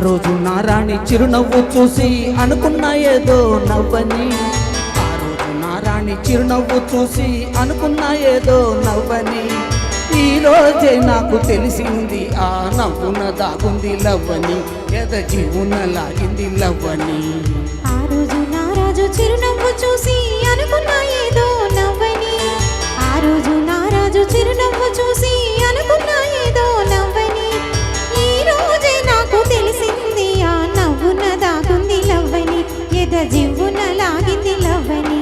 రోజు నా రాణి చిరునవ్వు చూసి అనుకున్నా ఏదో నవ్వని. ఆ రోజు నా రాణి చిరునవ్వు చూసి అనుకున్నా ఏదో నవ్వని. ఈ రోజే నాకు తెలిసింది ఆ నవ్వున దాగుంది లవ్వని, ఎద జీవున లాగింది లవ్వని. ఆ రోజు నా రాజు చిరునవ్వు చూసి అనుకున్నా ఏదో నవ్వని. ఆ రోజు నా రాజు చిరునవ్వు చూసి అనుకున్నా ఏదో నవ్వని. ఈ రోజే నాకు తెలిసింది ఆ నవ్వున దాగుంది లవ్వని, ఎద జీవున లాగింది లవ్వని.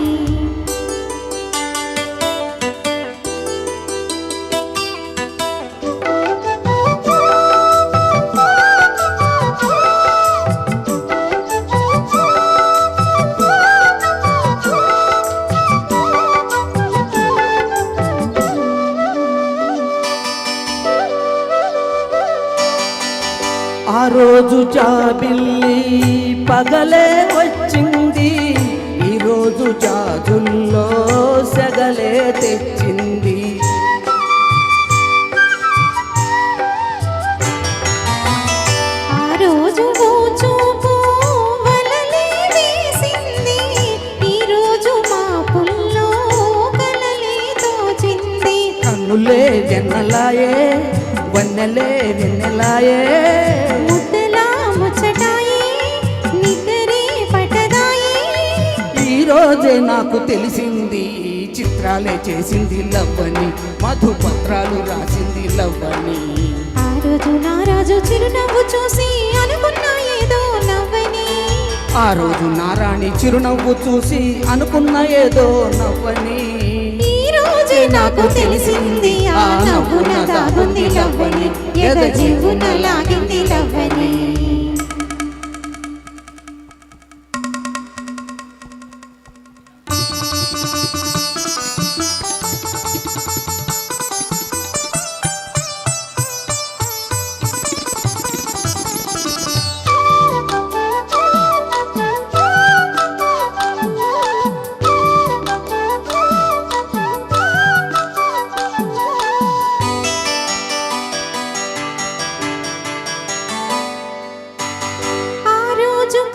ఆ రోజు జాబిల్లి పగలే వచ్చింది, ఈ రోజు జాజుల్లో సెగలే తెచ్చింది. ఆ రోజు చూపు వలలే వేసింది, ఈ రోజు మా పుల్లో కలలే తోచింది. కన్నులే వెన్నలాయే వన్నెలే వెన్నెలాయే, ముద్దలా ముచ్చటాయే నిద్రే పటదాయే. ఈ రోజే నాకు తెలిసింది చిత్రాలే చేసింది లవ్వని, మధుపత్రాలు రాసింది లవ్వని. ఆ రోజు నా రాజు చిరునవ్వు చూసి అనుకున్నా ఏదో నవ్వని. ఆ రోజు నా రాణి చిరునవ్వు చూసి అనుకున్న ఏదో నవ్వని. ఈ రోజే నాకు తెలిసింది ఆ నవ్వున దాగుంది లవ్వని, ఎద జీవున లాగింది లవ్వని.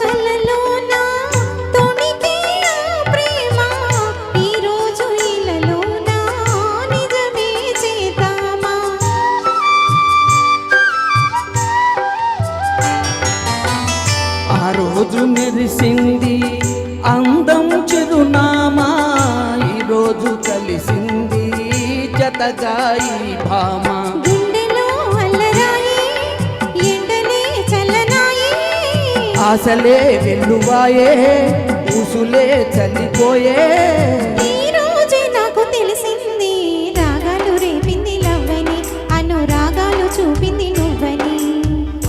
కలలోన తొణికే ఆ ప్రేమ, ఈ రోజు ఇలలోన నిజమే చేద్దామా. ఆ రోజు మెరిసింది అందం చిరునామా, ఈ రోజు కలిసింది జతగా ఈ భామ. గుండెలో అల్లరాయే ఎండనే చల్లనాయే, ఆశలే వెల్లువాయే ఊసులే చల్లిపోయే. ఈ రోజే నాకు తెలిసింది రాగాలు రేపింది లవ్వని, అనురాగాలు చూపింది నువ్వని.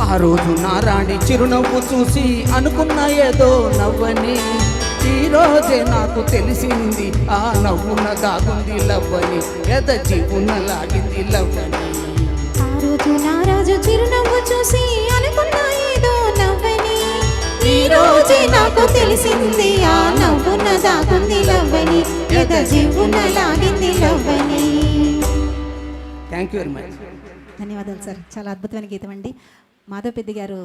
ఆ రోజు నా రాణి చిరునవ్వు చూసి అనుకున్న ఏదో నవ్వని. ఈ రోజే నాకు తెలిసింది ఆ నవ్వున దాగుంది లవ్వని, ఎద జీవున లాగింది లవ్వని. ఆ రోజు నా రాజు చిరునవ్వు చూసి అనుకున్నా ఏదో నవ్వని. ఈ రోజే నాకు తెలిసింది ఆ నవ్వున దాగుంది లవ్వని, ఎద జీవున లాగింది లవ్వని. Thank you very much. ధన్యవాదాలు సార్, చాలా అద్భుతమైన గీతం అండి. మాధవ్ పెద్ది గారు